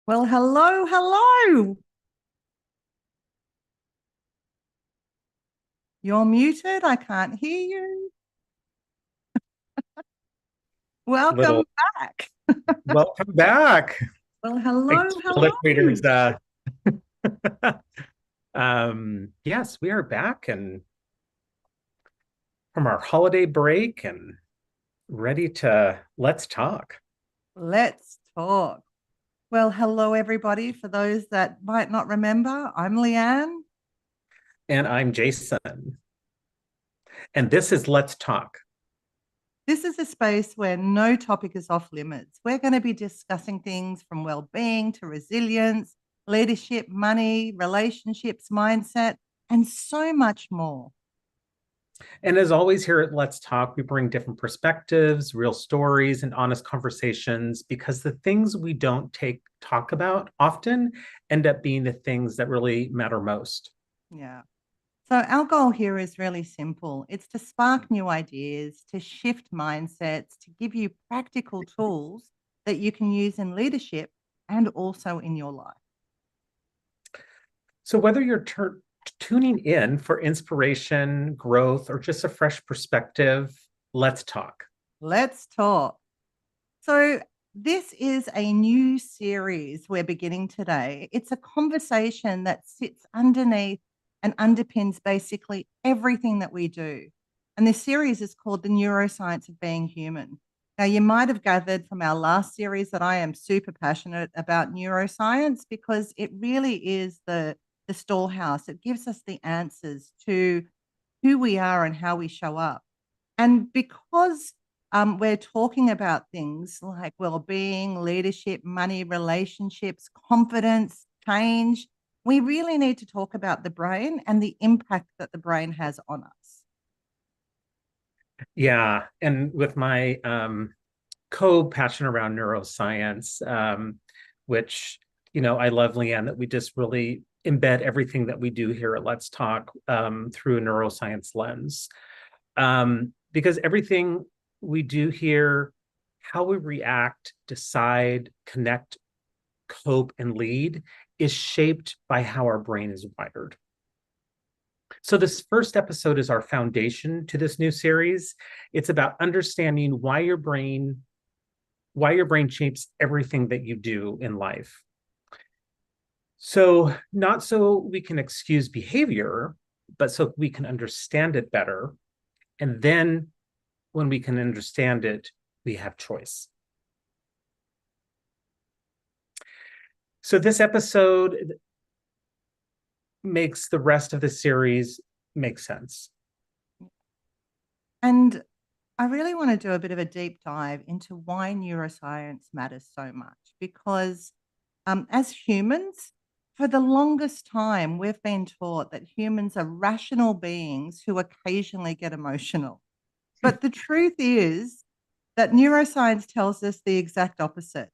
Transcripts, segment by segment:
Well, hello, hello. You're muted. I can't hear you. Welcome Little back. welcome back. Well, Like hello, toilet hello. waiters. Yes, we are back and from our holiday break and ready to let's talk. Let's talk. Well, hello, everybody. For those that might not remember, I'm Leanne. And I'm Jason. And this is Let's Talk. This is a space where no topic is off limits. We're going to be discussing things from well-being to resilience, leadership, money, relationships, mindset, and so much more. And as always, here at Let's Talk, we bring different perspectives, real stories, and honest conversations because the things we don't talk about often end up being the things that really matter most. Yeah. So, our goal here is really simple it's to spark new ideas, to shift mindsets, to give you practical tools that you can use in leadership and also in your life. So, whether you're tuning in for inspiration, growth, or just a fresh perspective, let's talk. Let's talk. So, this is a new series we're beginning today. It's a conversation that sits underneath and underpins basically everything that we do. And this series is called The Neuroscience of Being Human. Now, you might have gathered from our last series that I am super passionate about neuroscience because it really is the storehouse. It gives us the answers to who we are and how we show up. And because we're talking about things like well-being, leadership, money, relationships, confidence, change, we really need to talk about the brain and the impact that the brain has on us. Yeah. And with my co passion around neuroscience, which, I love, Leanne, that we just really embed everything that we do here at Let's Talk through a neuroscience lens. Because everything we do here, how we react, decide, connect, cope, and lead is shaped by how our brain is wired. So, this first episode is our foundation to this new series. It's about understanding why your brain shapes everything that you do in life. So, not so we can excuse behavior, but so we can understand it better. And then when we can understand it, we have choice. So, this episode makes the rest of the series make sense. And I really want to do a bit of a deep dive into why neuroscience matters so much because as humans, for the longest time, we've been taught that humans are rational beings who occasionally get emotional. But the truth is that neuroscience tells us the exact opposite.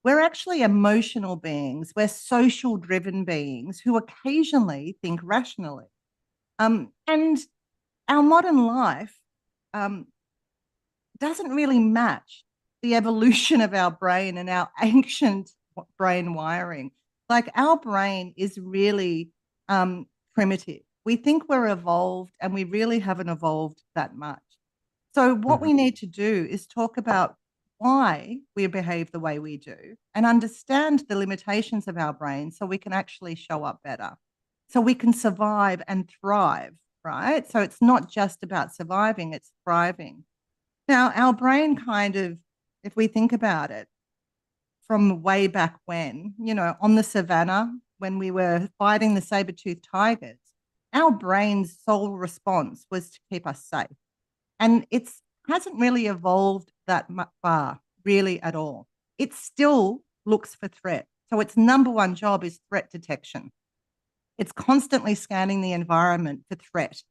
We're actually emotional beings, we're social driven beings who occasionally think rationally. And our modern life um, doesn't really match the evolution of our brain and our ancient brain wiring. Like our brain is really primitive. We think we're evolved and we really haven't evolved that much. So, what Mhm. we need to do is talk about why we behave the way we do and understand the limitations of our brain so we can actually show up better, so we can survive and thrive, right? So, it's not just about surviving, it's thriving. Now, our brain kind of, if we think about it from way back when, on the savannah, when we were fighting the saber-toothed tigers, our brain's sole response was to keep us safe. And it hasn't really evolved that far, really, at all. It still looks for threat. So its number one job is threat detection. It's constantly scanning the environment for threat.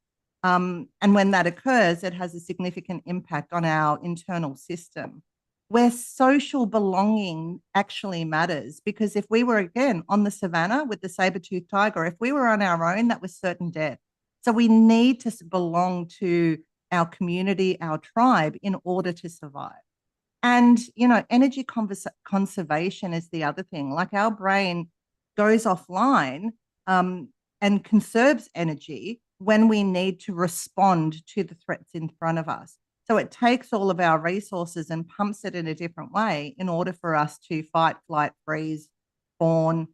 And when that occurs, it has a significant impact on our internal system. Where social belonging actually matters, because if we were again on the savannah with the saber-toothed tiger, if we were on our own, that was certain death. So we need to belong to our community, our tribe, in order to survive. And, energy conservation is the other thing. Like our brain goes offline um, and conserves energy when we need to respond to the threats in front of us. So it takes all of our resources and pumps it in a different way in order for us to fight, flight, freeze, fawn.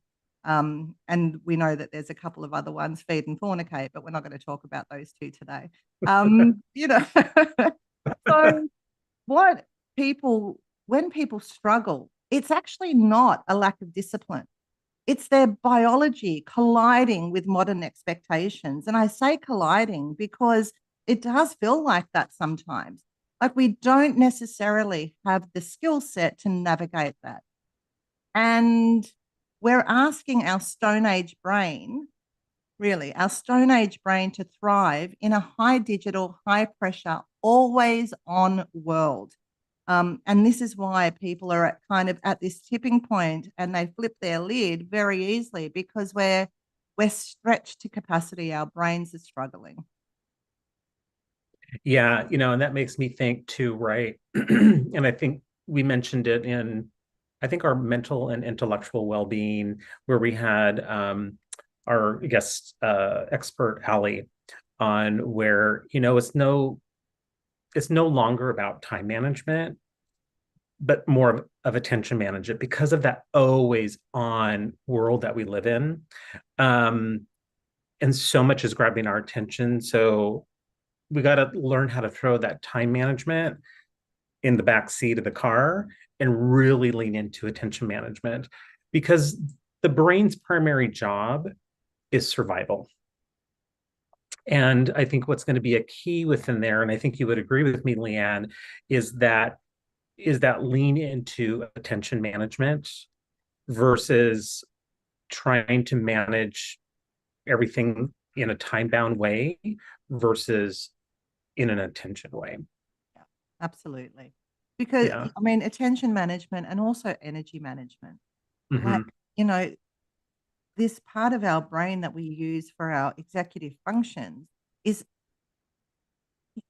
And we know that there's a couple of other ones, feed and fornicate, but we're not going to talk about those two today. So what people, when people struggle, it's actually not a lack of discipline. It's their biology colliding with modern expectations. And I say colliding because it does feel like that sometimes. Like we don't necessarily have the skill set to navigate that. And we're asking our Stone Age brain, really, our Stone Age brain to thrive in a high digital, high pressure, always on world. And this is why people are kind of at this tipping point and they flip their lid very easily because we're stretched to capacity. Our brains are struggling. Yeah, and that makes me think too, right? And I think we mentioned it in, I think, our mental and intellectual well-being, where we had our guest expert Ali on, where it's no longer about time management, but more of attention management because of that always on world that we live in. Um, and so much is grabbing our attention. So we got to learn how to throw that time management in the back seat of the car and really lean into attention management, because the brain's primary job is survival. And I think what's going to be a key within there, and I think you would agree with me, Leeanne, is that lean into attention management versus trying to manage everything in a time bound way versus in an attention way. Yeah, absolutely. Because, Yeah. I mean, attention management and also energy management. Like, Mm-hmm. you know, this part of our brain that we use for our executive functions is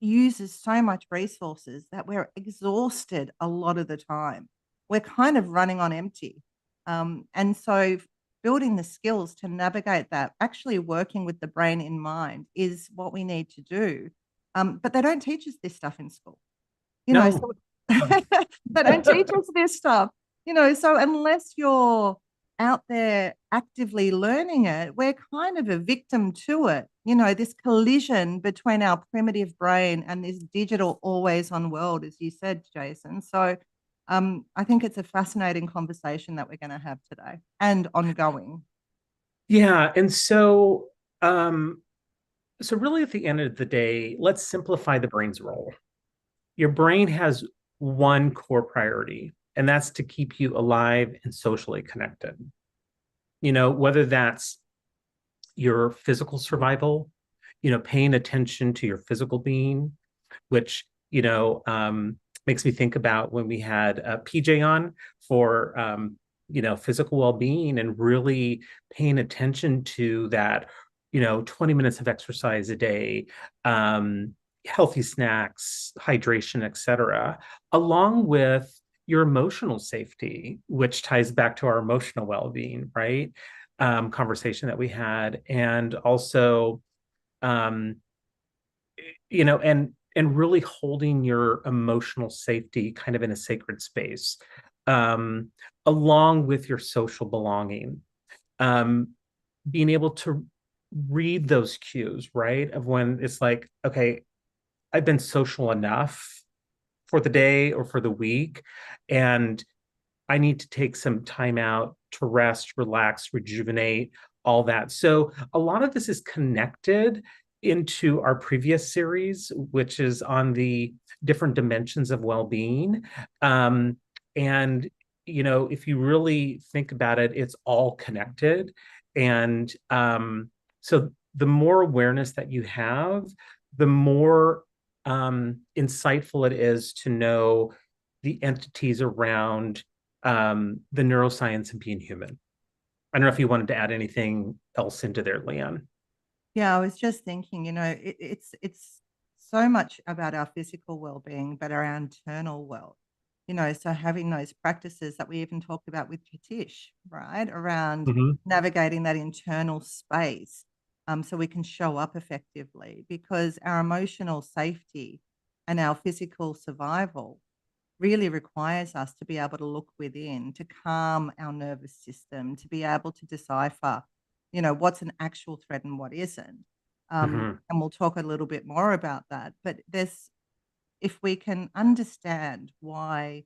uses so much resources that we're exhausted a lot of the time. We're kind of running on empty. And so building the skills to navigate that, actually working with the brain in mind is what we need to do. But they don't teach us this stuff in school. No. So they don't teach us this stuff, so unless you're out there actively learning it, we're kind of a victim to it, this collision between our primitive brain and this digital always on world, as you said, Jason. So I think it's a fascinating conversation that we're going to have today and ongoing. Yeah. And so really at the end of the day, let's simplify the brain's role. Your brain has one core priority, and that's to keep you alive and socially connected. Whether that's your physical survival, paying attention to your physical being, which, makes me think about when we had PJ on for, physical well-being, and really paying attention to that, 20 minutes of exercise a day, healthy snacks, hydration, etc., along with your emotional safety, which ties back to our emotional well-being, right? Conversation that we had, and also, um, and really holding your emotional safety kind of in a sacred space, um, along with your social belonging. Um, Being able to read those cues, right? Of when it's like, okay, I've been social enough for the day or for the week, and I need to take some time out to rest, relax, rejuvenate, all that. So a lot of this is connected into our previous series, which is on the different dimensions of well-being. And if you really think about it, it's all connected. And so the more awareness that you have, the more insightful it is to know the entities around the neuroscience and being human. I don't know if you wanted to add anything else into there, Leanne. Yeah, I was just thinking, it's so much about our physical well-being, but our internal world. So having those practices that we even talked about with Tish, right, around Mhm. navigating that internal space, so we can show up effectively, because our emotional safety and our physical survival really requires us to be able to look within, to calm our nervous system, to be able to decipher, what's an actual threat and what isn't. Mhm. And we'll talk a little bit more about that. But if we can understand why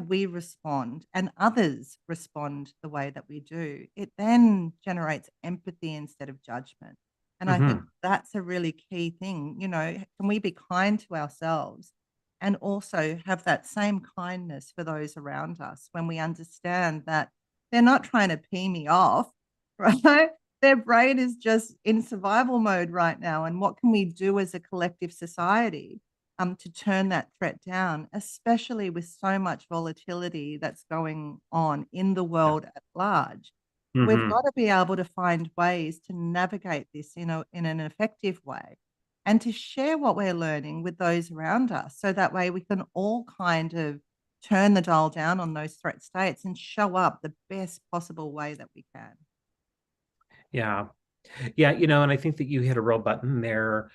we respond and others respond the way that we do, it then generates empathy instead of judgment. And I think Mhm. that's a really key thing. Can we be kind to ourselves and also have that same kindness for those around us when we understand that they're not trying to pee me off, right? Their brain is just in survival mode right now. And what can we do as a collective society to turn that threat down, especially with so much volatility that's going on in the Yeah. world at large? We've Mhm. got to be able to find ways to navigate this in an effective way and to share what we're learning with those around us. So that way we can all kind of turn the dial down on those threat states and show up the best possible way that we can. Yeah. Yeah, and I think that you hit a real button there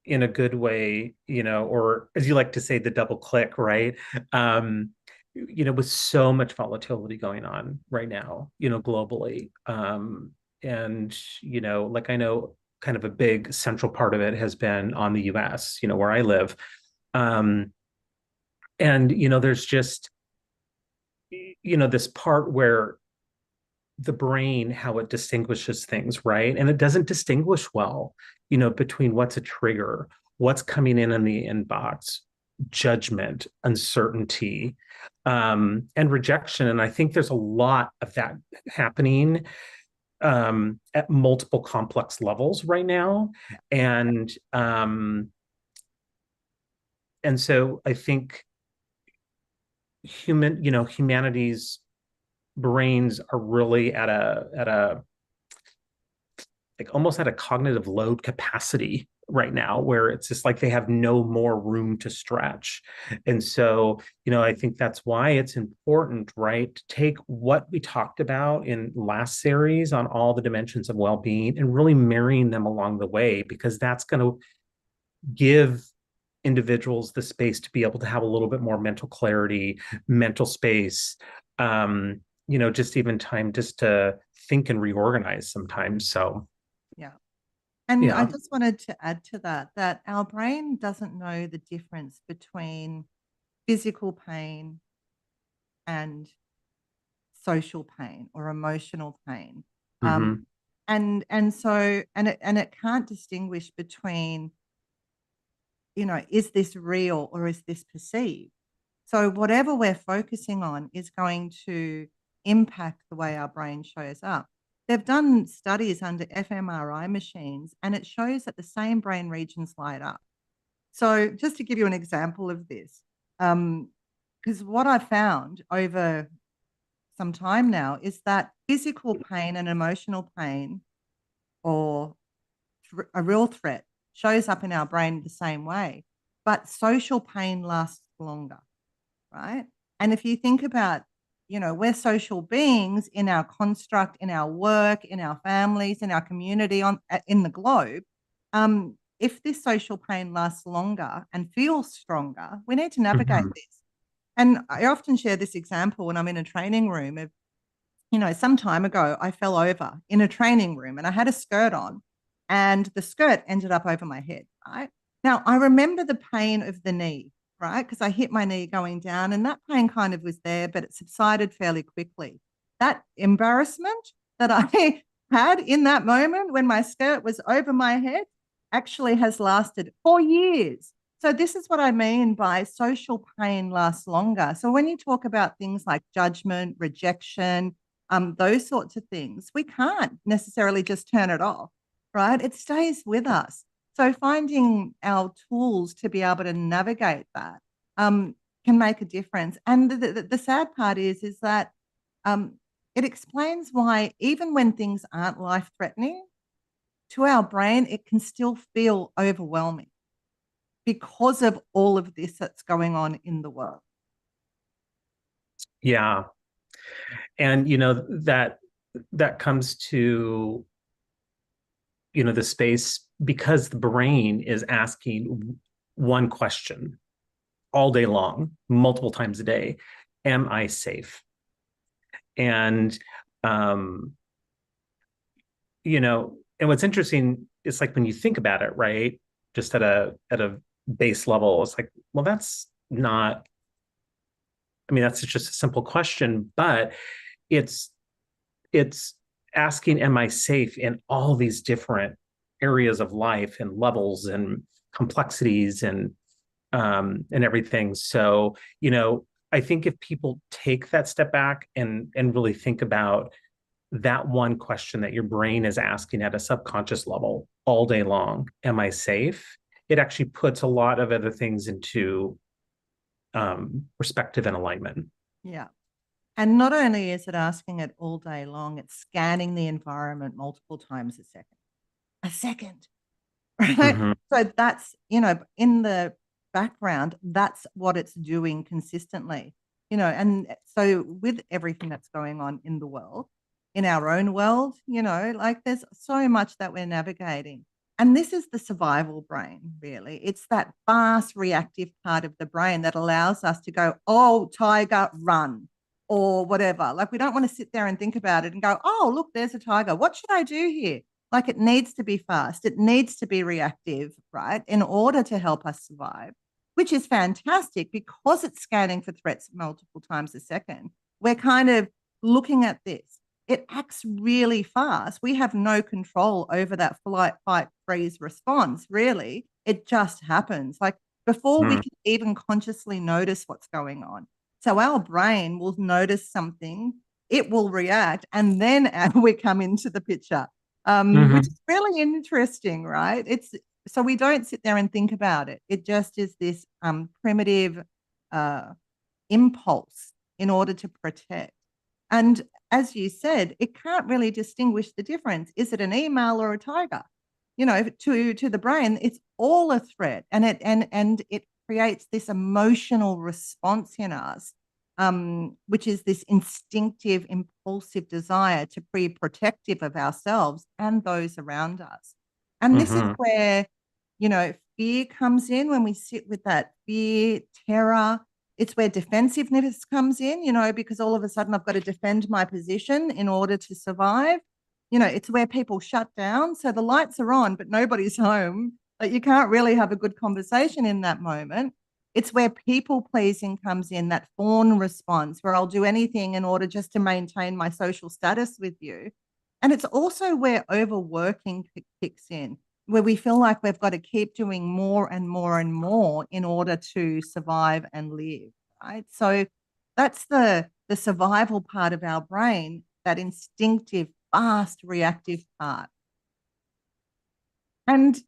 in a good way, or as you like to say, the double click, right? With so much volatility going on right now, globally. And, like I know kind of a big central part of it has been on the US, where I live. Um, and, there's just, this part where the brain, how it distinguishes things, right? And it doesn't distinguish well, between what's a trigger, what's coming in the inbox, judgment, uncertainty, and rejection. And I think there's a lot of that happening at multiple complex levels right now. Yeah. And and so I think humanity's brains are really at a like almost at a cognitive load capacity right now where it's just like they have no more room to stretch. And so, I think that's why it's important, right, to take what we talked about in last series on all the dimensions of well-being and really marrying them along the way, because that's going to give individuals the space to be able to have a little bit more mental clarity, mental space, just even time just to think and reorganize sometimes. So Yeah. And I yeah. just wanted to add to that our brain doesn't know the difference between physical pain and social pain or emotional pain. Um, Mm-hmm. and it can't distinguish between, is this real or is this perceived? So whatever we're focusing on is going to impact the way our brain shows up. They've done studies under fMRI machines, and it shows that the same brain regions light up. So just to give you an example of this, because what I found over some time now is that physical pain and emotional pain, or a real threat, shows up in our brain the same way, but social pain lasts longer, right? And if you think about, we're social beings in our construct, in our work, in our families, in our community, in the globe. If this social pain lasts longer and feels stronger, we need to navigate Mm-hmm. this. And I often share this example when I'm in a training room of, some time ago, I fell over in a training room and I had a skirt on, and the skirt ended up over my head, right? Now, I remember the pain of the knee, right? Because I hit my knee going down, and that pain kind of was there, but it subsided fairly quickly. That embarrassment that I had in that moment when my skirt was over my head actually has lasted for years. So, this is what I mean by social pain lasts longer. So, when you talk about things like judgment, rejection, those sorts of things, we can't necessarily just turn it off, right? It stays with us. So finding our tools to be able to navigate that can make a difference. And the sad part is that um, it explains why even when things aren't life threatening, to our brain, it can still feel overwhelming. because of all of this that's going on in the world. Yeah. And that comes to the space because the brain is asking one question all day long, multiple times a day: am I safe? And um and what's interesting is, like, when you think about it, right, just at a base level, it's like, well, that's not, I mean, that's just a simple question, but it's it's asking, am I safe, in all these different areas of life and levels and complexities and everything. So, I think if people take that step back and really think about that one question that your brain is asking at a subconscious level all day long: am I safe? It actually puts a lot of other things into perspective and alignment. Yeah. And not only is it asking it all day long, it's scanning the environment multiple times a second. A second. Right? Mm-hmm. So that's, in the background, that's what it's doing consistently. And so with everything that's going on in the world, in our own world, like there's so much that we're navigating. And this is the survival brain, really. It's that fast reactive part of the brain that allows us to go, oh, tiger, run, or whatever. Like we don't want to sit there and think about it and go, oh, look, there's a tiger. What should I do here? Like it needs to be fast, it needs to be reactive, right, in order to help us survive, which is fantastic because it's scanning for threats multiple times a second. We're kind of looking at this. It acts really fast. We have no control over that flight, fight, freeze response, really. It just happens. Like before we Mm. can even consciously notice what's going on. So our brain will notice something, it will react, and then we come into the picture, which Mm-hmm. is really interesting, right? It's so we don't sit there and think about it. It just is this primitive uh, impulse in order to protect. And as you said, it can't really distinguish the difference. Is it an email or a tiger? To the brain, it's all a threat, and it creates this emotional response in us, which is this instinctive, impulsive desire to be protective of ourselves and those around us. And this is Mm-hmm. where, fear comes in when we sit with that fear, terror. It's where defensiveness comes in, because all of a sudden I've got to defend my position in order to survive. It's where people shut down. So the lights are on, but nobody's home. Like you can't really have a good conversation in that moment. It's where people pleasing comes in, that fawn response, where I'll do anything in order just to maintain my social status with you. And it's also where overworking kicks in, where we feel like we've got to keep doing more and more and more in order to survive and live, right? So that's the survival part of our brain, that instinctive, fast, reactive part. And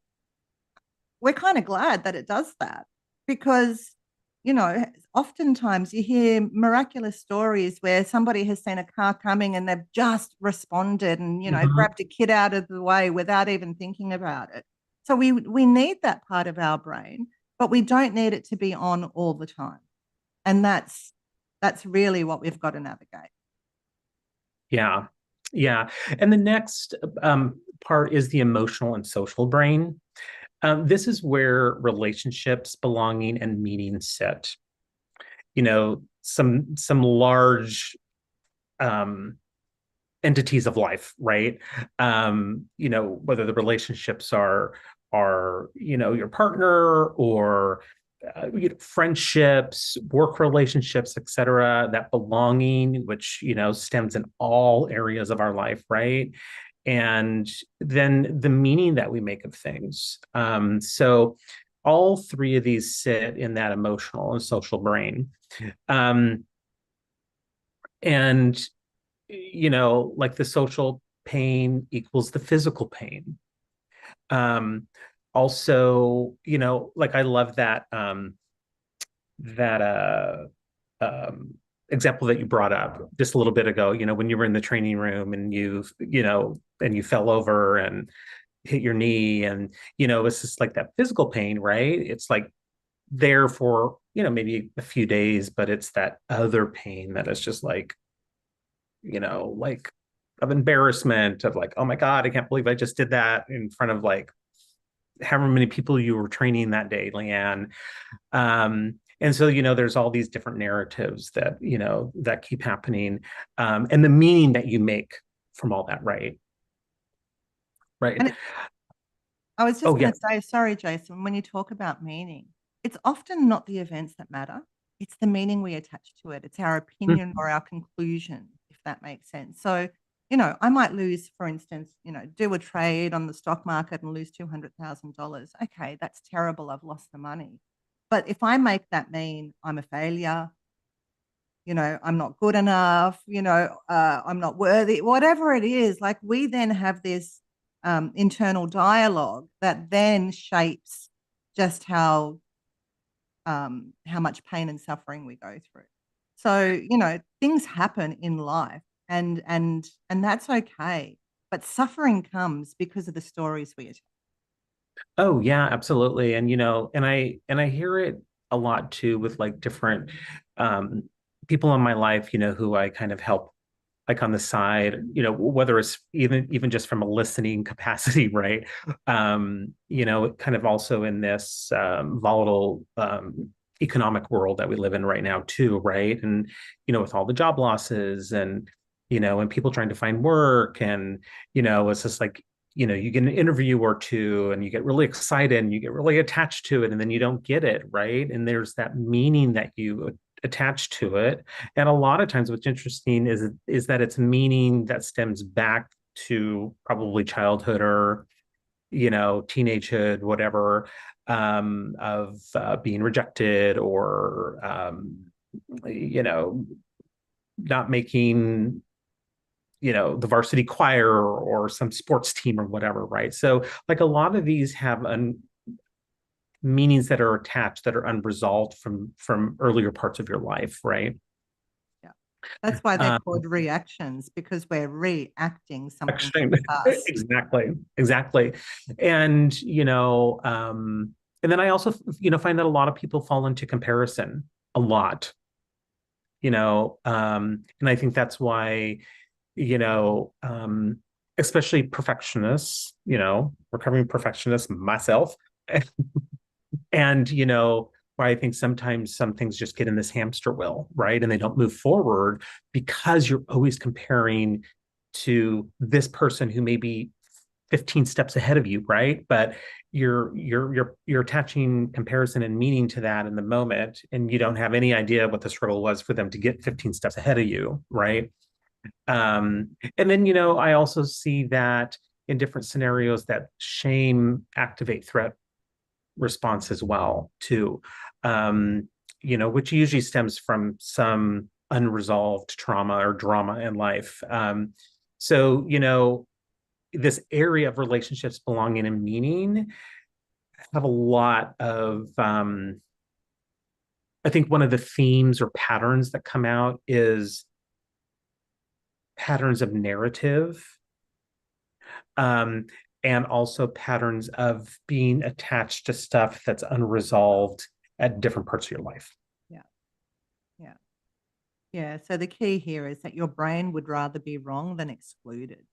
we're kind of glad that it does that because, oftentimes you hear miraculous stories where somebody has seen a car coming and they've just responded and, Mm-hmm. grabbed a kid out of the way without even thinking about it. So we need that part of our brain, but we don't need it to be on all the time. And that's really what we've got to navigate. Yeah. Yeah. And the next part is the emotional and social brain. This is where relationships, belonging, and meaning sit. Some large um, entities of life, right? Whether the relationships are your partner or friendships, work relationships, etc. That belonging, which stems in all areas of our life, right? And then the meaning that we make of things. So all three of these sit in that emotional and social brain. Um, and like the social pain equals the physical pain. Um, Also, like I love that example that you brought up just a little bit ago, when you were in the training room and you fell over hit your knee, and it's just like that physical pain, right? It's like there for maybe a few days, but it's that other pain that is just like of embarrassment, of like, oh my God, I can't believe I just did that in front of like however many people you were training that day, Leeanne. And so, there's all these different narratives that, that keep happening, and the meaning that you make from all that, right? Right. And I was just Oh, going yeah. to say, sorry, Jason, when you talk about meaning, it's often not the events that matter. It's the meaning we attach to it. It's our opinion or our conclusion, if that makes sense. So, I might lose, for instance, do a trade on the stock market and lose $200,000. Okay, that's terrible. I've lost the money. But if I make that mean I'm a failure, I'm not good enough, I'm not worthy, whatever it is, like we then have this internal dialogue that then shapes just how much pain and suffering we go through. So, things happen in life and that's okay. But suffering comes because of the stories we attach. Oh, yeah, absolutely. And and I hear it a lot too with like different um people in my life, who I kind of help like on the side, whether it's even just from a listening capacity, right? Kind of also in this volatile economic world that we live in right now too, right? And with all the job losses and and people trying to find work, and it's just like you get an interview or two and you get really excited and you get really attached to it, and then you don't get it, right? And there's that meaning that you attach to it. And a lot of times what's interesting is that it's meaning that stems back to probably childhood or teenagehood, whatever, of being rejected or you know not making the varsity choir or some sports team or whatever, right? So like a lot of these have meanings that are attached that are unresolved from earlier parts of your life, right? Yeah. That's why they're um, called reactions, because we're reacting something from Extreme. the past. Exactly. And and then I also find that a lot of people fall into comparison a lot, and I think that's why, you know um especially perfectionists, recovering perfectionist myself, and why I think sometimes some things just get in this hamster wheel, right? And they don't move forward because you're always comparing to this person who may be 15 steps ahead of you, right? But you're attaching comparison and meaning to that in the moment, and you don't have any idea what the struggle was for them to get 15 steps ahead of you, right? And then I also see that in different scenarios that shame activate threat response as well too, which usually stems from some unresolved trauma or drama in life. So this area of relationships, belonging, and meaning have a lot of I think one of the themes or patterns that come out is patterns of narrative, um, and also patterns of being attached to stuff that's unresolved at different parts of your life. Yeah. Yeah. Yeah. So the key here is that your brain would rather be wrong than excluded,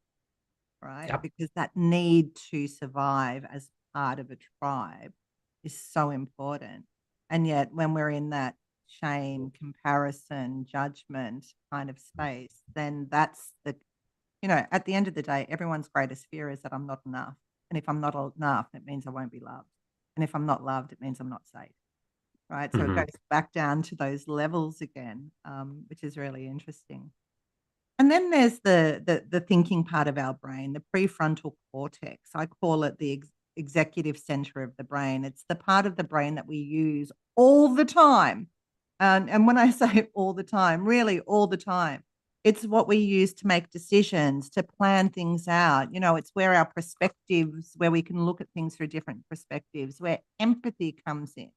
right? Yeah. Because that need to survive as part of a tribe is so important. And yet, when we're in that shame, comparison, judgment kind of space, then that's at the end of the day, everyone's greatest fear is that I'm not enough. And if I'm not enough, it means I won't be loved. And if I'm not loved, it means I'm not safe. Right. So it Mm-hmm. goes back down to those levels again, which is really interesting. And then there's the thinking part of our brain, the prefrontal cortex. I call it the executive center of the brain. It's the part of the brain that we use all the time. And when I say all the time, really all the time, it's what we use to make decisions, to plan things out. It's where our perspectives, where we can look at things through different perspectives, where empathy comes in.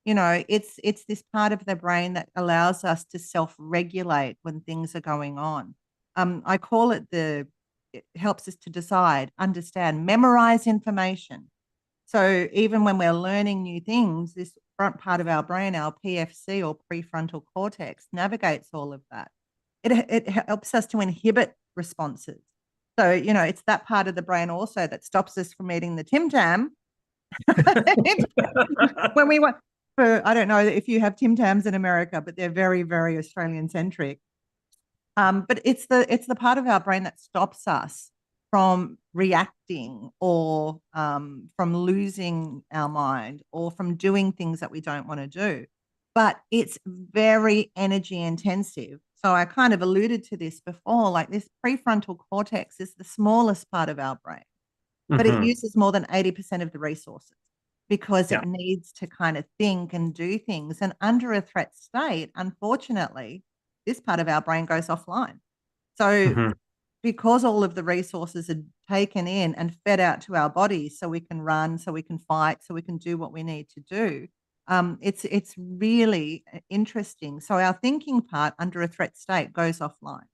It's this part of the brain that allows us to self-regulate when things are going on. I call it it helps us to decide, understand, memorize information. So even when we're learning new things, this front part of our brain, our PFC or prefrontal cortex, navigates all of that. It helps us to inhibit responses. So, it's that part of the brain also that stops us from eating the Tim Tam. When we want, I don't know if you have Tim Tams in America, but they're very, very Australian centric. But it's the part of our brain that stops us from reacting or from losing our mind or from doing things that we don't want to do. But it's very energy intensive. So I kind of alluded to this before, like this prefrontal cortex is the smallest part of our brain, but it Mhm. uses more than 80% of the resources because Yeah. it needs to kind of think and do things. And under a threat state, unfortunately, this part of our brain goes offline. So Mhm. because all of the resources are taken in and fed out to our bodies so we can run, so we can fight, so we can do what we need to do, it's really interesting. So our thinking part under a threat state goes offline.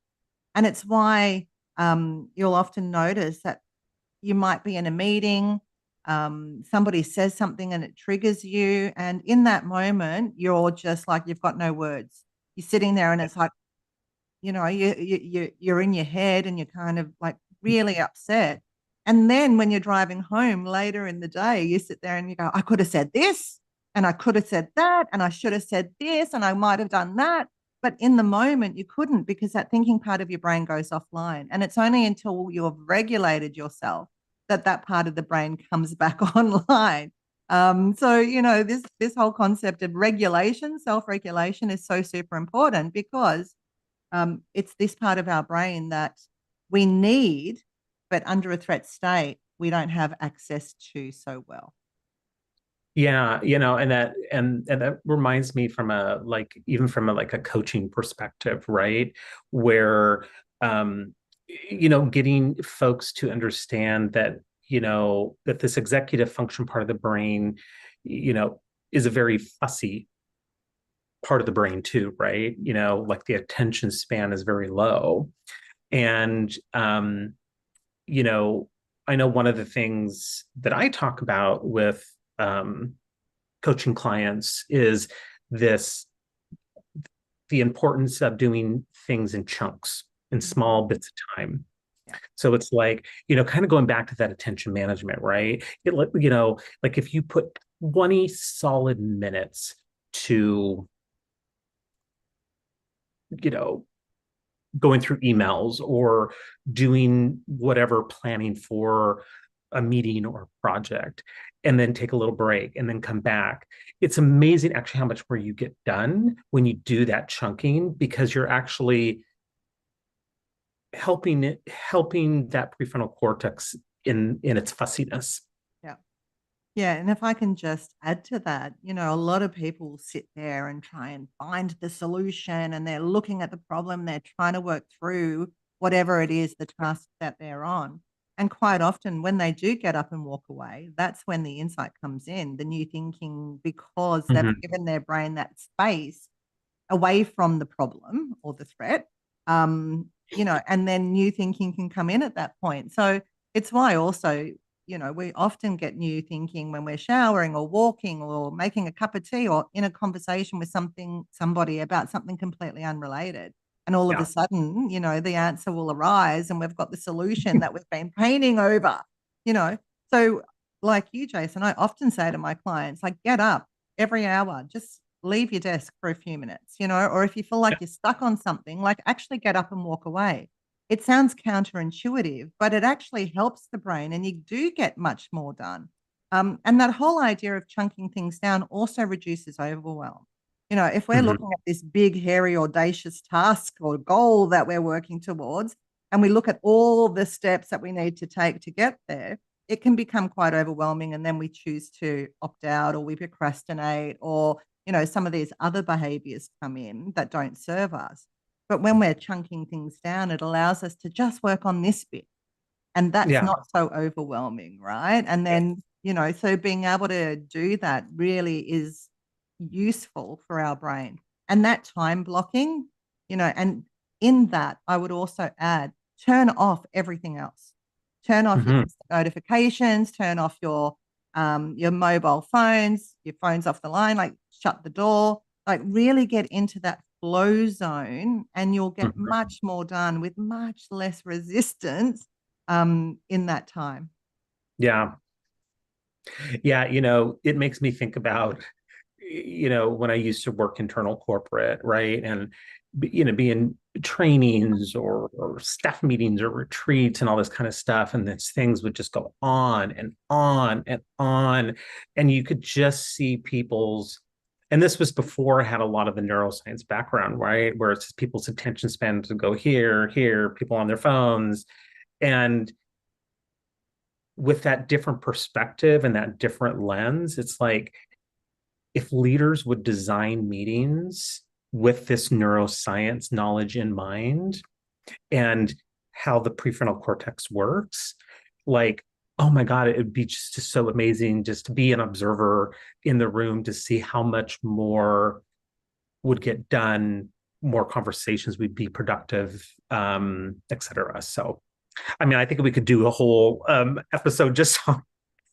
And it's why you'll often notice that you might be in a meeting, somebody says something and it triggers you. And in that moment, you're just like, you've got no words. You're sitting there and it's like, you're in your head and you're kind of like really upset. And then when you're driving home later in the day, you sit there and you go, I could have said this and I could have said that and I should have said this and I might have done that. But in the moment, you couldn't because that thinking part of your brain goes offline. And it's only until you have regulated yourself that that part of the brain comes back online. So this whole concept of regulation, self-regulation is so super important because it's this part of our brain that we need, but under a threat state, we don't have access to so well. Yeah, and that reminds me from a like even from a like a coaching perspective, right? Where getting folks to understand that, that this executive function part of the brain, you know, is a very fussy part of the brain too, right? Like the attention span is very low. And you know, I know one of the things that I talk about with coaching clients is this the importance of doing things in chunks, in Mhm. small bits of time. Yeah. So it's like, kind of going back to that attention management, right? Like if you put 20 solid minutes to, you know, going through emails or doing whatever planning for a meeting or a project, and then take a little break and then come back. It's amazing actually how much more you get done when you do that chunking because you're actually helping that prefrontal cortex in its fussiness. Yeah. Yeah. And if I can just add to that, a lot of people sit there and try and find the solution and they're looking at the problem, they're trying to work through whatever it is, the task that they're on. And quite often, when they do get up and walk away, that's when the insight comes in, the new thinking, because they've Mhm. given their brain that space away from the problem or the threat. And then new thinking can come in at that point. So it's why also, we often get new thinking when we're showering or walking or making a cup of tea or in a conversation with somebody about something completely unrelated. And all of a Yeah. sudden, the answer will arise and we've got the solution that we've been painting over, you know. So like you, Jason, I often say to my clients, like, get up every hour, just leave your desk for a few minutes, or if you feel like you're stuck on something, like actually get up and walk away. It sounds counterintuitive, but it actually helps the brain and you do get much more done. And that whole idea of chunking things down also reduces overwhelm. If we're Mhm. looking at this big, hairy, audacious task or goal that we're working towards, and we look at all the steps that we need to take to get there, it can become quite overwhelming. And then we choose to opt out or we procrastinate or some of these other behaviors come in that don't serve us. But when we're chunking things down, it allows us to just work on this bit. And that's Yeah. not so overwhelming, right? And then, so being able to do that really is useful for our brain. And that time blocking, and in that, I would also add turn off everything else. Turn off your notifications, turn off your mobile phones, your phone's off the line, like shut the door, like really get into that flow zone, and you'll get much more done with much less resistance in that time. Yeah. Yeah. It makes me think about, when I used to work internal corporate, right? And, be in trainings or staff meetings or retreats and all this kind of stuff. And these things would just go on and on and on. And you could just see and this was before I had a lot of the neuroscience background, right? Where it's just people's attention span to go here, people on their phones. And with that different perspective and that different lens, it's like, if leaders would design meetings with this neuroscience knowledge in mind and how the prefrontal cortex works, like, oh my God, it would be just so amazing just to be an observer in the room to see how much more would get done, more conversations would be productive, et cetera. So, I mean, I think we could do a whole episode just on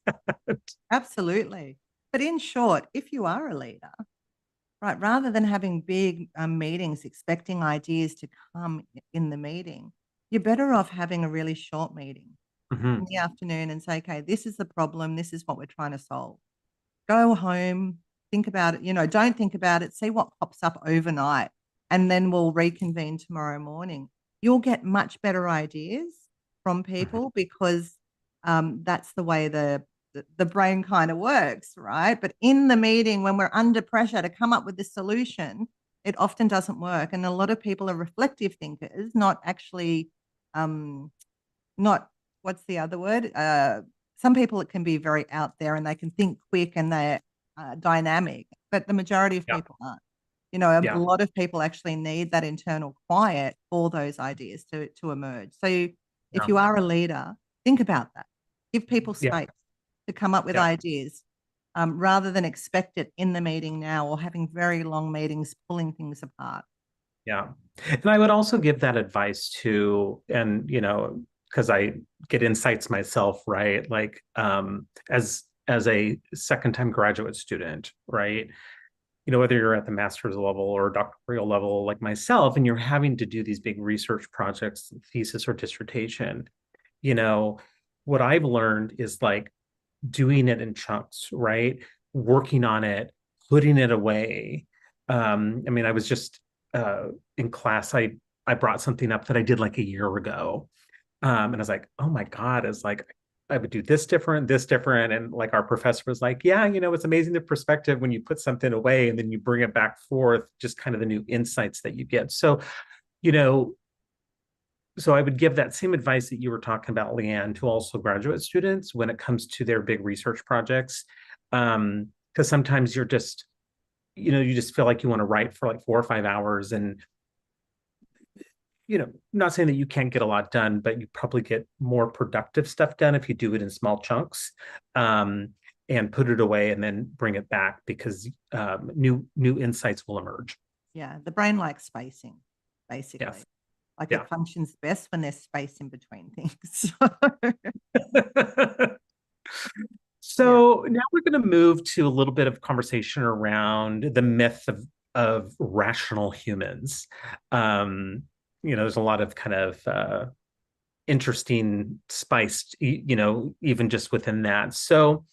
that. Absolutely. But in short, if you are a leader, right, rather than having big meetings expecting ideas to come in the meeting, you're better off having a really short meeting in the afternoon and say, okay, this is the problem. This is what we're trying to solve. Go home, think about it, don't think about it, see what pops up overnight, and then we'll reconvene tomorrow morning. You'll get much better ideas from people because that's the way the brain kind of works, right? But in the meeting, when we're under pressure to come up with the solution, it often doesn't work. And a lot of people are reflective thinkers, not actually, not what's the other word? Some people, it can be very out there and they can think quick and they're dynamic, but the majority of people aren't. A lot of people actually need that internal quiet for those ideas to emerge. So if you are a leader, think about that. Give people space to come up with ideas rather than expect it in the meeting now or having very long meetings pulling things apart. Yeah. And I would also give that advice to, and, because I get insights myself, right? Like, as a second time graduate student, right? Whether you're at the master's level or doctoral level, like myself, and you're having to do these big research projects, thesis or dissertation, what I've learned is like doing it in chunks, right? Working on it, putting it away. I mean, I was just in class, I brought something up that I did like a year ago. And I was like, oh my God, it's like I would do this different. And like our professor was like, yeah, it's amazing the perspective when you put something away and then you bring it back forth, just kind of the new insights that you get. So, so I would give that same advice that you were talking about, Leeanne, to also graduate students when it comes to their big research projects. Because sometimes you're just, you just feel like you want to write for like 4 or 5 hours and not saying that you can't get a lot done, but you probably get more productive stuff done if you do it in small chunks, and put it away and then bring it back because new insights will emerge. Yeah, the brain likes spacing, basically. Yes. Like it functions best when there's space in between things. So now we're going to move to a little bit of conversation around the myth of rational humans. There's a lot of kind of interesting spice, even just within that. So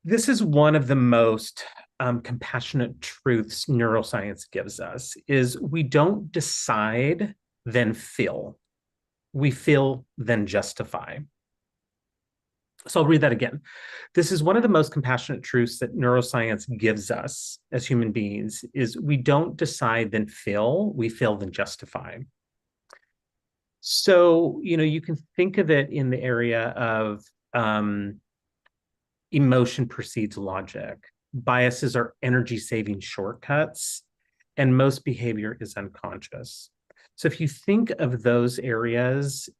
this is one of the most compassionate truths neuroscience gives us is we don't decide, then feel. We feel, then justify. So I'll read that again. This is one of the most compassionate truths that neuroscience gives us as human beings is we don't decide, then feel, we feel, then justify. So, you can think of it in the area of emotion precedes logic. Biases are energy-saving shortcuts, and most behavior is unconscious. So if you think of those areas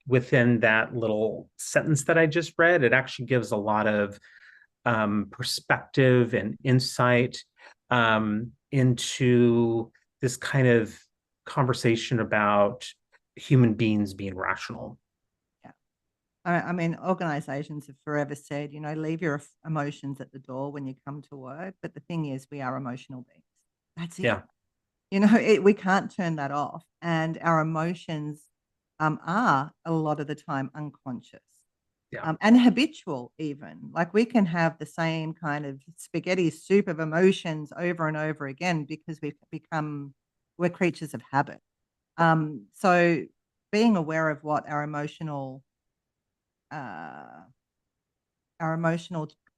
within that little sentence that I just read, it actually gives a lot of perspective and insight into this kind of conversation about, human beings being rational. Yeah. I mean, organizations have forever said, leave your emotions at the door when you come to work. But the thing is, we are emotional beings. That's it. Yeah. We can't turn that off. And our emotions are a lot of the time unconscious. Yeah. And habitual even. Like we can have the same kind of spaghetti soup of emotions over and over again because we're creatures of habit. So being aware of what uh, our emotional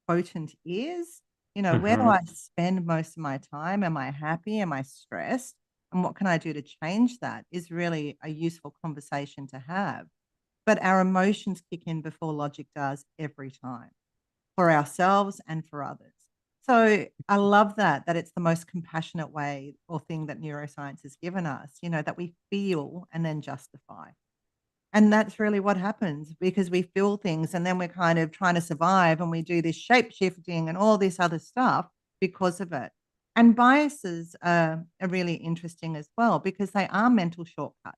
quotient is, where do Hmm. I spend most of my time? Am I happy? Am I stressed? And what can I do to change that is really a useful conversation to have. But our emotions kick in before logic does every time for ourselves and for others. So I love that it's the most compassionate way or thing that neuroscience has given us, that we feel and then justify. And that's really what happens because we feel things and then we're kind of trying to survive and we do this shape shifting and all this other stuff because of it. And biases are really interesting as well because they are mental shortcuts.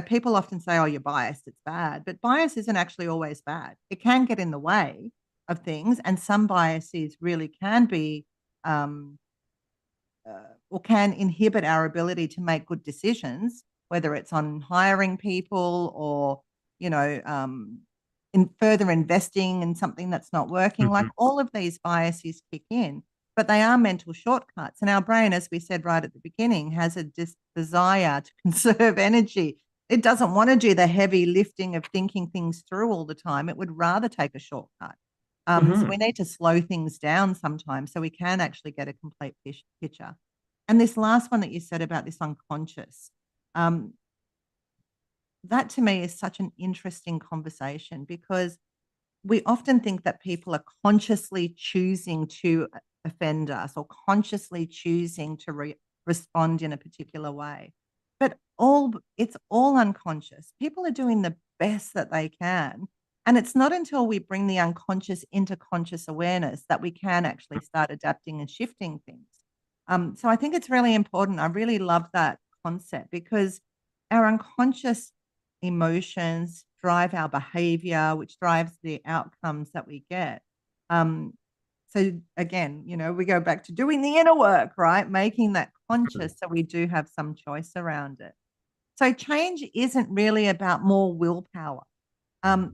People often say, oh, you're biased, it's bad. But bias isn't actually always bad. It can get in the way of things. And some biases really can be um, or can inhibit our ability to make good decisions, whether it's on hiring people or, in further investing in something that's not working. Like Hmm. all of these biases kick in, but they are mental shortcuts. And our brain, as we said right at the beginning, has a desire to conserve energy. It doesn't want to do the heavy lifting of thinking things through all the time. It would rather take a shortcut. So Hmm. we need to slow things down sometimes so we can actually get a complete picture. And this last one that you said about this unconscious, um, that to me is such an interesting conversation because we often think that people are consciously choosing to offend us or consciously choosing to respond in a particular way. But it's all unconscious. People are doing the best that they can. And it's not until we bring the unconscious into conscious awareness that we can actually start adapting and shifting things. So I think it's really important. I really love that concept because our unconscious emotions drive our behavior, which drives the outcomes that we get. Um, so again, we go back to doing the inner work, right? Making that conscious so we do have some choice around it. So change isn't really about more willpower.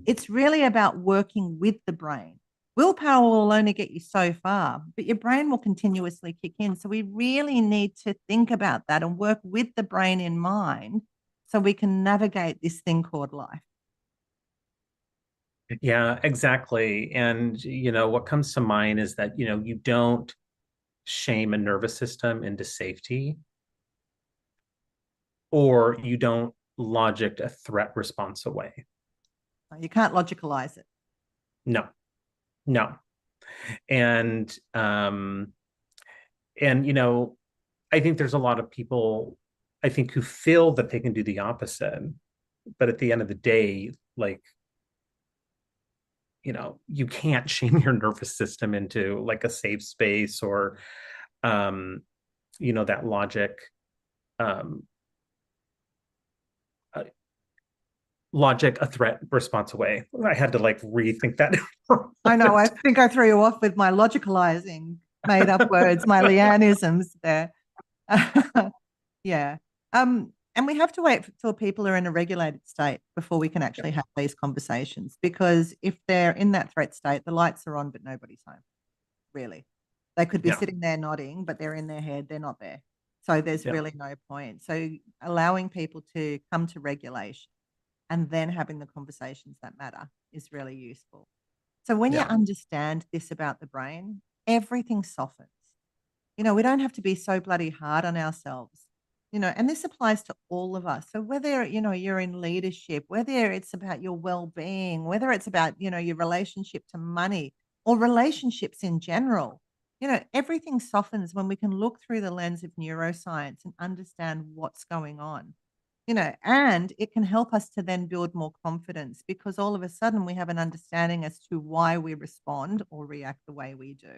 It's really about working with the brain. Willpower will only get you so far, but your brain will continuously kick in. So we really need to think about that and work with the brain in mind so we can navigate this thing called life. Yeah, exactly. And, what comes to mind is that, you don't shame a nervous system into safety, or you don't logic a threat response away. You can't logicalize it. No, no. And, and, I think there's a lot of people, I think, who feel that they can do the opposite. But at the end of the day, like, you can't shame your nervous system into like a safe space or, um, that logic, um, uh, logic a threat response away. I had to like rethink that for a I know. I moment. think I threw you off with my logicalizing made up words, my Leanneisms there. Yeah. And we have to wait till people are in a regulated state before we can Yeah, actually have these conversations. Because if they're in that threat state, the lights are on, but nobody's home, really. They could be yeah, sitting there nodding, but they're in their head, they're not there. So there's yeah, really no point. So allowing people to come to regulation and then having the conversations that matter is really useful. So when you yeah. understand this about the brain, everything softens. We don't have to be so bloody hard on ourselves. And this applies to all of us. So whether, you're in leadership, whether it's about your well-being, whether it's about, your relationship to money or relationships in general, everything softens when we can look through the lens of neuroscience and understand what's going on. And it can help us to then build more confidence because all of a sudden we have an understanding as to why we respond or react the way we do.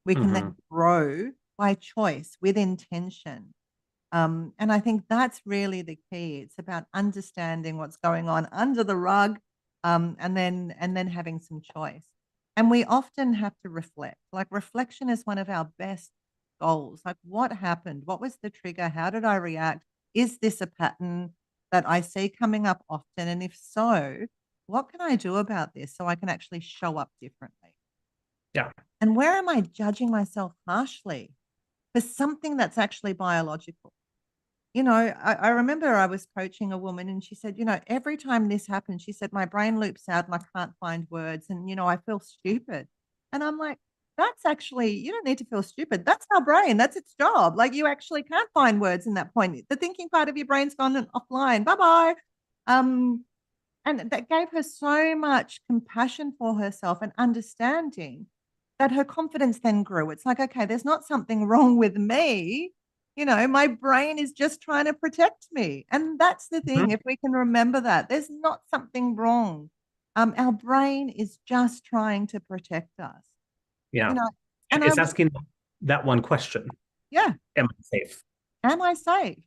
We can Hmm. then grow by choice with intention. And I think that's really the key. It's about understanding what's going on under the rug, and then having some choice. And we often have to reflect. Like reflection is one of our best goals. Like what happened? What was the trigger? How did I react? Is this a pattern that I see coming up often? And if so, what can I do about this so I can actually show up differently? Yeah. And where am I judging myself harshly for something that's actually biological? I remember I was coaching a woman and she said, every time this happens, she said, my brain loops out and I can't find words and, I feel stupid. And I'm like, that's actually, you don't need to feel stupid. That's our brain. That's its job. Like you actually can't find words in that point. The thinking part of your brain's gone offline. Bye bye. Um, and that gave her so much compassion for herself and understanding that her confidence then grew. It's like, okay, there's not something wrong with me. My brain is just trying to protect me. And that's the thing. Mhm. If we can remember that, there's not something wrong. Our brain is just trying to protect us, you Yeah. know, and I It's would, asking that one question. yeah, Am I safe? am I safe?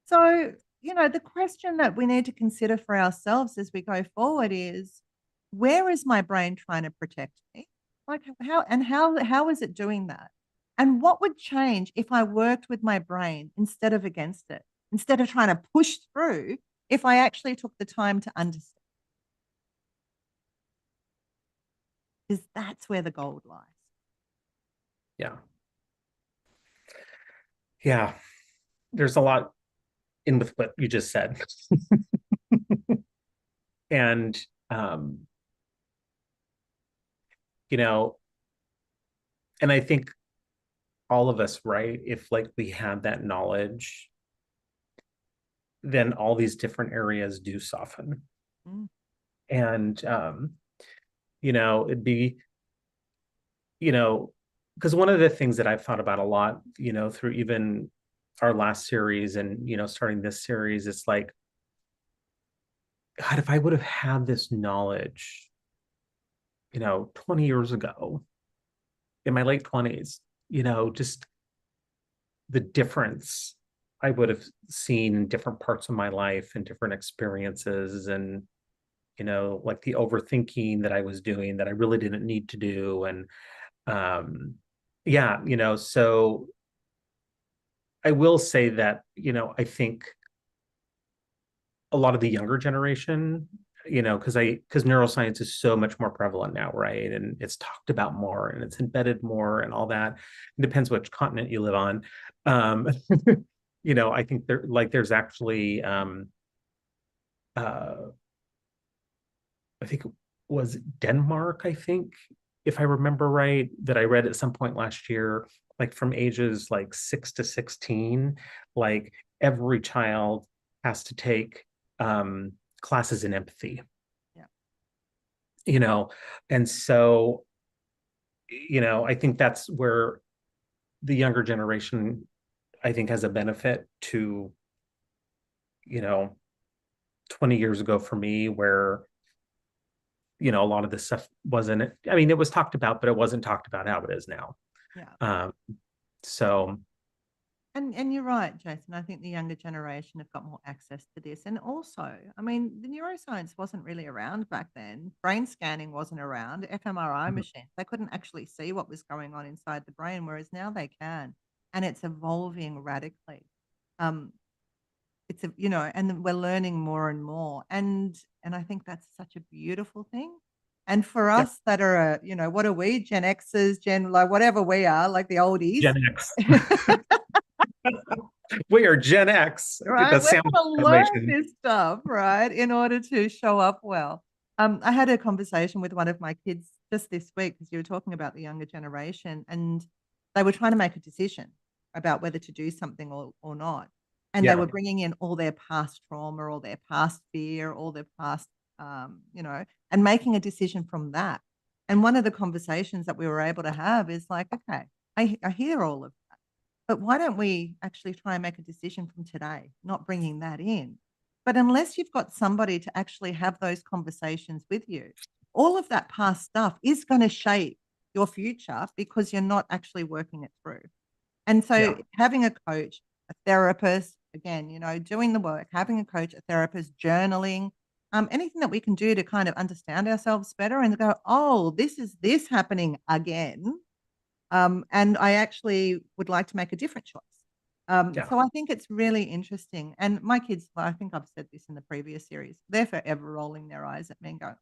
So, the question that we need to consider for ourselves as we go forward is where is my brain trying to protect me? Like how is it doing that? And what would change if I worked with my brain instead of against it? Instead of trying to push through, if I actually took the time to understand, because that's where the gold lies. Yeah. Yeah. There's a lot in with what you just said. And um, you know, and I think all of us, right, if like we had that knowledge, then all these different areas do soften. Mm, And it'd be, you know, because one of the things that I've thought about a lot, through even our last series and starting this series, it's like, God, if I would have had this knowledge, 20 years ago in my late 20s, just the difference I would have seen in different parts of my life and different experiences, and like the overthinking that I was doing that I really didn't need to do. And yeah, so I will say that, I think a lot of the younger generation, because neuroscience is so much more prevalent now, right? And it's talked about more and it's embedded more and all that. It depends which continent you live on. Um, I think there's actually uh I think it was Denmark, I think, if I remember right, that I read at some point last year, like from ages like 6 to 16, like every child has to take classes in empathy, yeah. you know, and so, I think that's where the younger generation, I think, has a benefit to, you know, 20 years ago for me, where a lot of this stuff wasn't, I mean, it was talked about, but it wasn't talked about how it is now. Yeah. Um, so And you're right, Jason. I think the younger generation have got more access to this. And also, I mean, the neuroscience wasn't really around back then. Brain scanning wasn't around, fMRI machines. They couldn't actually see what was going on inside the brain, whereas now they can. And it's evolving radically. Um, and we're learning more and more. And I think that's such a beautiful thing. And for yeah, us that are, what are we? Gen Xers, like whatever we are, like the oldies. Gen X. We are Gen X, Right? the We're sandwich going to learn generation. this stuff, right, in order to show up well. I had a conversation with one of my kids just this week because you were talking about the younger generation, and they were trying to make a decision about whether to do something or not. And they Yeah, were bringing in all their past trauma, all their past fear, all their past, and making a decision from that. And one of the conversations that we were able to have is like, okay, I hear all of, but why don't we actually try and make a decision from today, not bringing that in? But unless you've got somebody to actually have those conversations with you, all of that past stuff is going to shape your future because you're not actually working it through. And so yeah, having a coach, a therapist, again, doing the work, having a coach, a therapist, journaling, anything that we can do to kind of understand ourselves better and go, oh, this is this happening again. And I actually would like to make a different choice. Yeah. So I think it's really interesting. And my kids, I think I've said this in the previous series, they're forever rolling their eyes at me and go,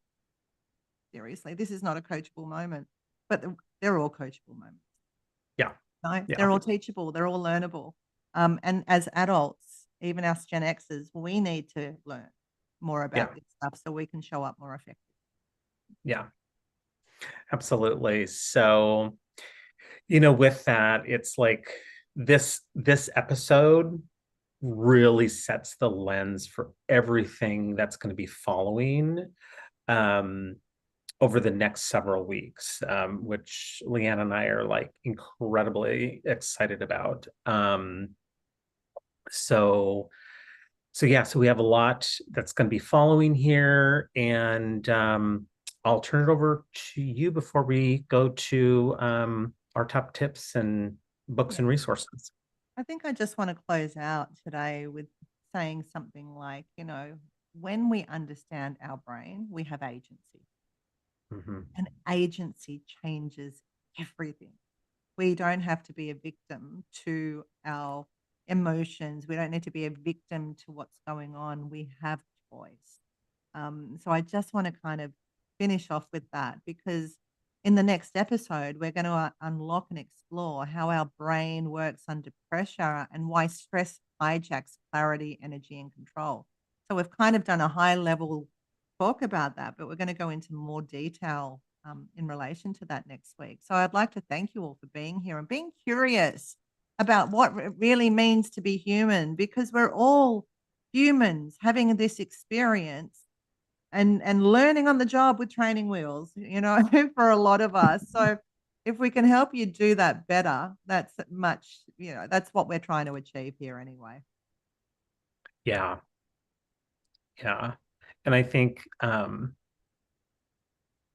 seriously, this is not a coachable moment. But they're all coachable moments. Yeah. No, Yeah. they're all teachable, they're all learnable. And as adults, even us Gen Xers, we need to learn more Yeah. about this stuff so we can show up more effectively. Yeah. Absolutely. So, with that, it's like this episode really sets the lens for everything that's going to be following um over the next several weeks, which Leanne and I are like incredibly excited about. So so we have a lot that's going to be following here, and I'll turn it over to you before we go to our top tips and books Yeah. and resources. I think I just want to close out today with saying something like, when we understand our brain, we have agency, Mhm. and agency changes everything. We don't have to be a victim to our emotions. We don't need to be a victim to what's going on. We have choice. So I just want to kind of finish off with that because in the next episode, we're going to unlock and explore how our brain works under pressure and why stress hijacks clarity, energy, and control. So we've kind of done a high level talk about that, but we're going to go into more detail in relation to that next week. So I'd like to thank you all for being here and being curious about what it really means to be human because we're all humans having this experience and learning on the job with training wheels, for a lot of us. So if we can help you do that better, that's much, that's what we're trying to achieve here anyway. Yeah, yeah. And I think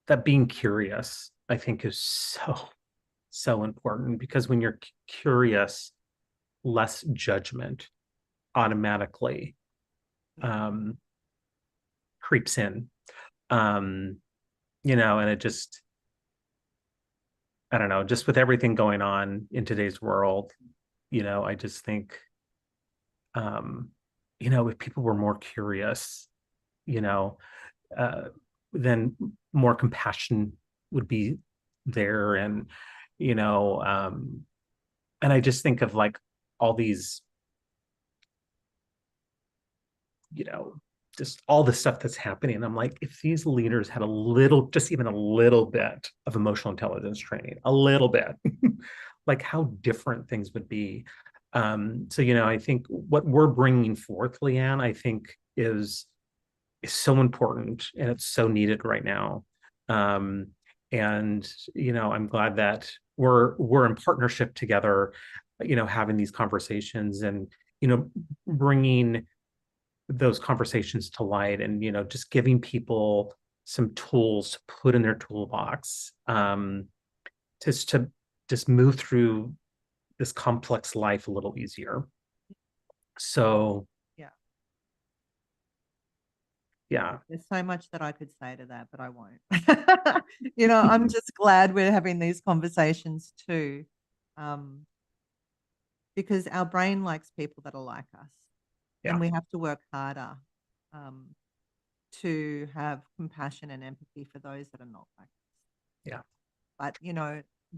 that being curious, I think, is so important because when you're curious, less judgment automatically um, creeps in. Um, and it just, I don't know, just with everything going on in today's world, I just think, um, if people were more curious, you know, uh, then more compassion would be there. You know, um, and I just think of like all these, you know, just all the stuff that's happening. I'm like, if these leaders had a little, just even a little bit of emotional intelligence training, a little bit, like how different things would be. So, I think what we're bringing forth, Leanne, I think is so important and it's so needed right now. Um, and I'm glad that we're in partnership together, having these conversations and bringing those conversations to light and just giving people some tools to put in their toolbox to just move through this complex life a little easier. So Yeah. yeah. There's so much that I could say to that, but I won't. I'm just glad we're having these conversations too, um, because our brain likes people that are like us, and Yeah. we have to work harder um, to have compassion and empathy for those that are not like us. Yeah. But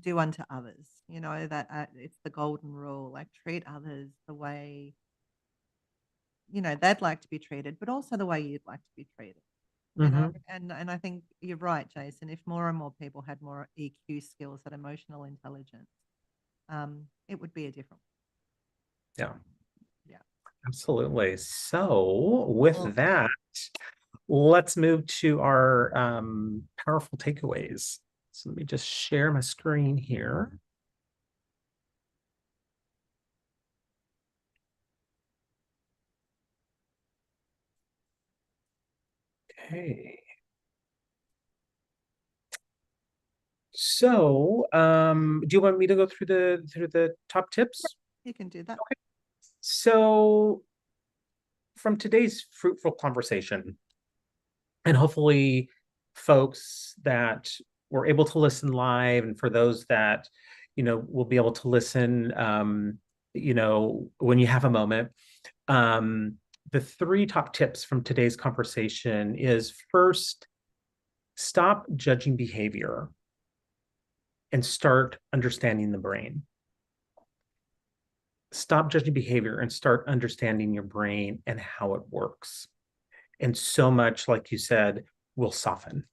do unto others. That it's the golden rule. Like treat others the way they'd like to be treated, but also the way you'd like to be treated. Mm-hmm. And I think you're right, Jason. If more and more people had more EQ skills, that emotional intelligence, it would be a different. Yeah. Yeah. Absolutely. So, Well, with that, let's move to our powerful takeaways. So, let me just share my screen here. Okay. So, do you want me to go through the top tips? you can do that. So, from today's fruitful conversation, and hopefully folks that were able to listen live, and for those that, will be able to listen, when you have a moment, the three top tips from today's conversation is first, stop judging behavior and start understanding the brain. Stop judging behavior and start understanding your brain and how it works. And so much, like you said, will soften.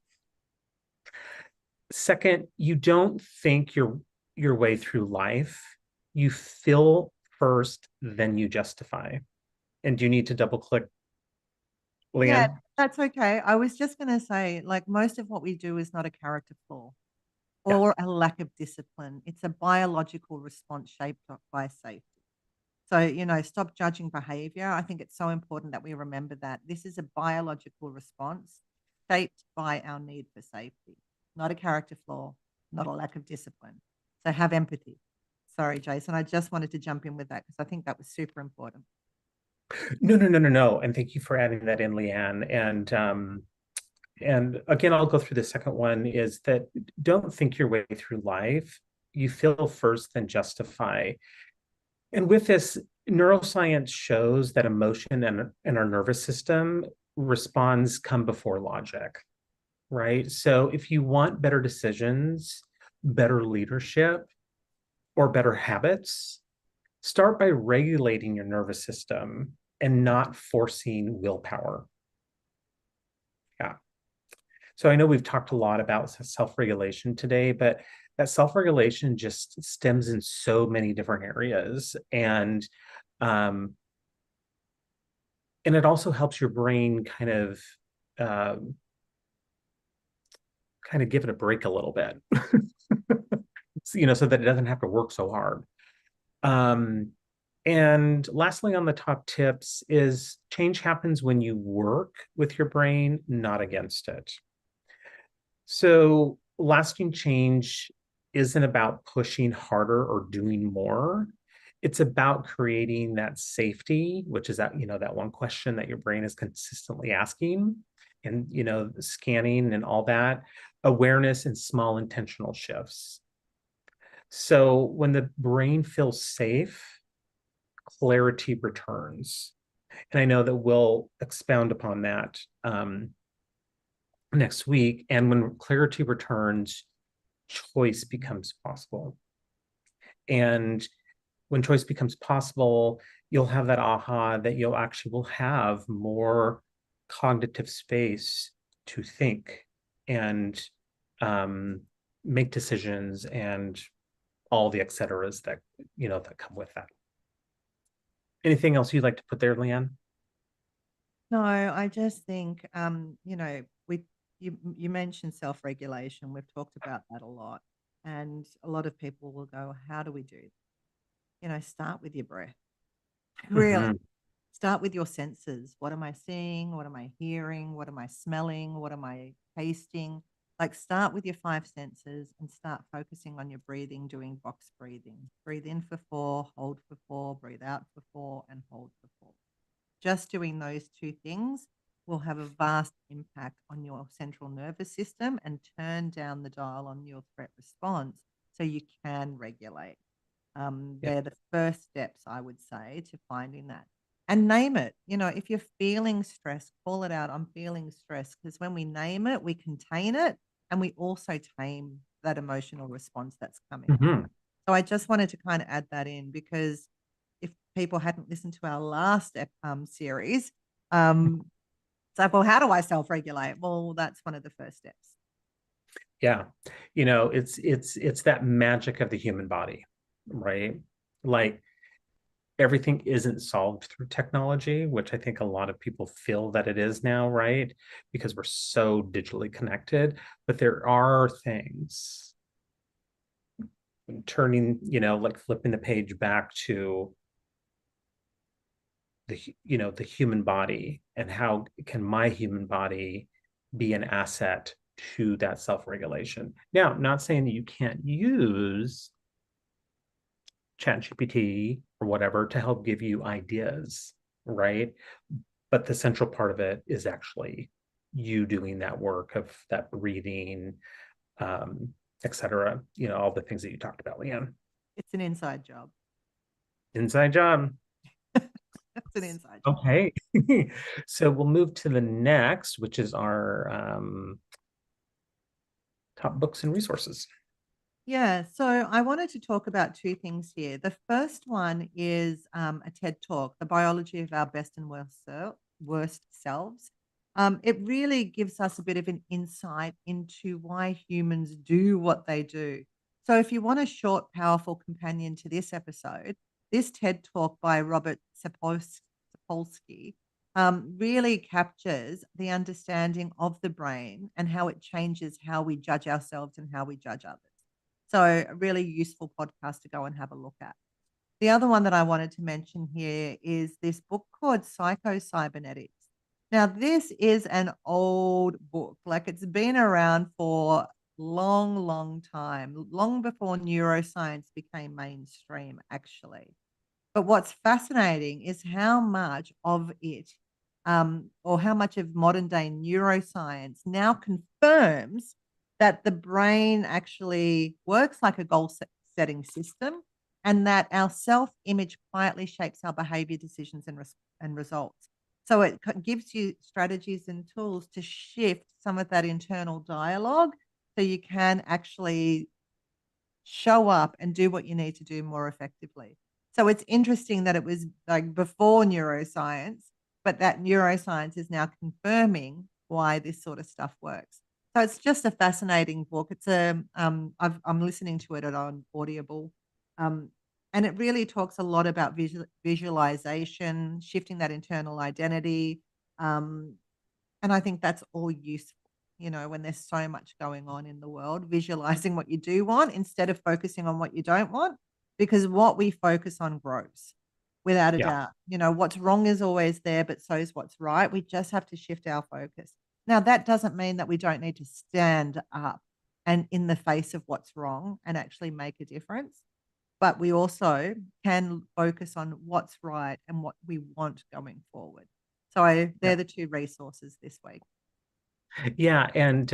Second, you don't think your way through life. You feel first, then you justify. And do you need to double click, Yeah, Leeanne? that's okay. I was just going to say, like, most of what we do is not a character flaw Yeah. or a lack of discipline. It's a biological response shaped by safety. So, stop judging behavior. I think it's so important that we remember that this is a biological response shaped by our need for safety, not a character flaw, not a lack of discipline. So have empathy. Sorry, Jason. I just wanted to jump in with that because I think that was super important. No, no, no, no, no. And thank you for adding that in, Leanne. And again, I'll go through the second one is that don't think your way through life. You feel first, then justify. And with this, neuroscience shows that emotion and our nervous system responds come before logic, right? So if you want better decisions, better leadership, or better habits, start by regulating your nervous system and not forcing willpower. Yeah. So I know we've talked a lot about self-regulation today, but that self-regulation just stems in so many different areas. Um, and it also helps your brain um, kind of give it a break a little bit, so that it doesn't have to work so hard. Um, and lastly, on the top tips is change happens when you work with your brain, not against it. So lasting change isn't about pushing harder or doing more. It's about creating that safety, which is that one question that your brain is consistently asking, and scanning and all that, awareness and small intentional shifts. So when the brain feels safe, clarity returns. And I know that we'll expound upon that next week. And when clarity returns, choice becomes possible. And when choice becomes possible, you'll have that aha that you'll actually will have more cognitive space to think and um, make decisions and all the et ceteras that come with that. Anything else you'd like to put there, Leanne? No, I just think, you mentioned self-regulation. We've talked about that a lot. And a lot of people will go, how do we do that? Start with your breath. Really. Mm-hmm. Start with your senses. What am I seeing? What am I hearing? What am I smelling? What am I tasting? Like, start with your five senses and start focusing on your breathing, doing box breathing. Breathe in for 4, hold for 4, breathe out for 4, and hold for 4. Just doing those two things will have a vast impact on your central nervous system and turn down the dial on your threat response so you can regulate. Yeah. They're the first steps, I would say, to finding that. And name it. If you're feeling stress, call it out. I'm feeling stress. Because when we name it, we contain it and we also tame that emotional response that's coming up. Mm-hmm. So I just wanted to kind of add that in because if people hadn't listened to our last series, it's like, well, how do I self-regulate? Well, that's one of the first steps. Yeah. It's that magic of the human body, right? Like everything isn't solved through technology, which I think a lot of people feel that it is now, right? Because we're so digitally connected, but there are things turning, like flipping the page back to the human body, and how can my human body be an asset to that self-regulation. Now, not saying that you can't use ChatGPT or whatever to help give you ideas, right? But the central part of it is actually you doing that work of that breathing, et cetera, all the things that you talked about, Leanne. It's an inside job. Inside job. It's an inside job. Okay. So we'll move to the next, which is our top books and resources. Yeah, so I wanted to talk about two things here. The first one is a TED Talk, The Biology of Our Best and Worst Selves. It really gives us a bit of an insight into why humans do what they do. So, if you want a short, powerful companion to this episode, this TED Talk by Robert Sapolsky really captures the understanding of the brain and how it changes how we judge ourselves and how we judge others. So, a really useful podcast to go and have a look at. The other one that I wanted to mention here is this book called Psycho-Cybernetics. Now, this is an old book, like it's been around for long, long time, long before neuroscience became mainstream, actually. But what's fascinating is how much of it, or how much of modern day neuroscience now confirms that the brain actually works like a setting system and that our self image quietly shapes our behavior, decisions, and results. So it gives you strategies and tools to shift some of that internal dialogue so you can actually show up and do what you need to do more effectively. So it's interesting that it was like before neuroscience, but that neuroscience is now confirming why this sort of stuff works. So it's just a fascinating book. It's I'm listening to it on Audible, um, and it really talks a lot about visualization, shifting that internal identity, um, and I think that's all useful, when there's so much going on in the world, visualizing what you do want instead of focusing on what you don't want, because what we focus on grows without a Yeah. doubt. What's wrong is always there, but so is what's right. We just have to shift our focus. Now, that doesn't mean that we don't need to stand up and in the face of what's wrong and actually make a difference. But we also can focus on what's right and what we want going forward. So Yeah. they're the two resources this week. Yeah, and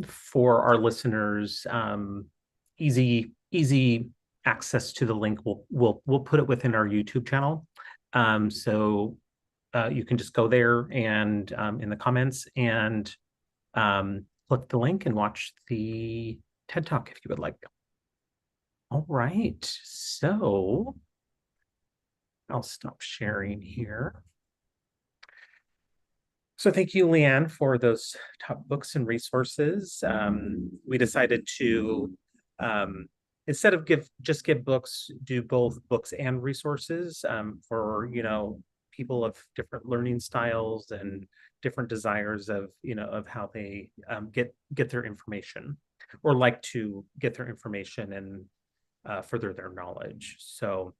for our listeners, easy access to the link. We'll put it within our YouTube channel, so you can just go there and in the comments and click the link and watch the TED Talk if you would like. All right, so I'll stop sharing here. So thank you, Leanne, for those top books and resources. We decided to, instead of give books, do both books and resources for, people of different learning styles and different desires of how they get their information or like to get their information and further their knowledge. So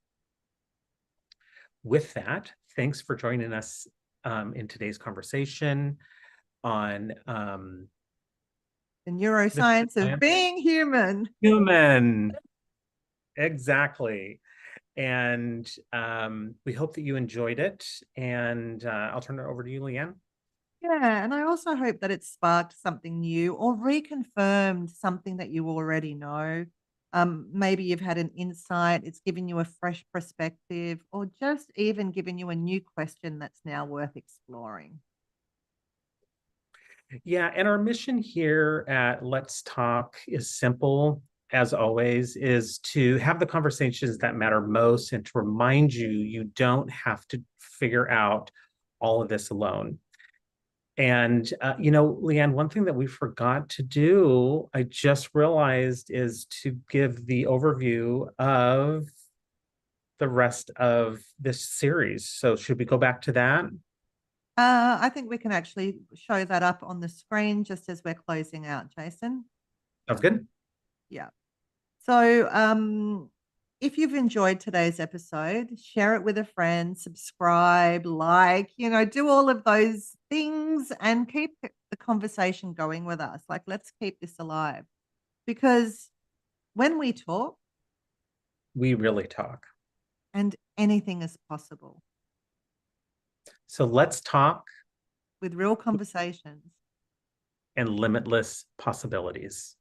with that, thanks for joining us in today's conversation on The the neuroscience of science being human. human. Exactly. And we hope that you enjoyed it. And I'll turn it over to you, Leanne. Yeah, and I also hope that it sparked something new or reconfirmed something that you already know. Maybe you've had an insight, it's given you a fresh perspective, or just even given you a new question that's now worth exploring. Yeah, and our mission here at Let's Talk is simple, as always, is to have the conversations that matter most and to remind you you don't have to figure out all of this alone. And, Leanne, one thing that we forgot to do, I just realized, is to give the overview of the rest of this series. So, should we go back to that? I think we can actually show that up on the screen just as we're closing out, Jason. Sounds good. Yeah. So, if you've enjoyed today's episode, share it with a friend, subscribe, like, do all of those things and keep the conversation going with us. Like, let's keep this alive because when we talk, we really talk. And anything is possible So let's talk with real conversations. and limitless possibilities.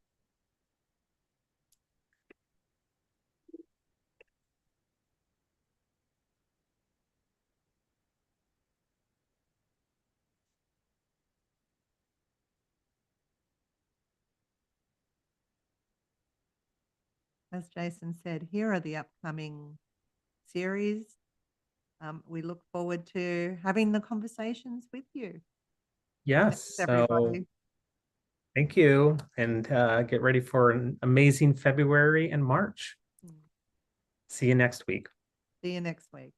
As Jason said, here are the upcoming series. We look forward to having the conversations with you. Yes. Thanks, So everybody. thank you. And get ready for an amazing February and March. Mm. See you next week. See you next week.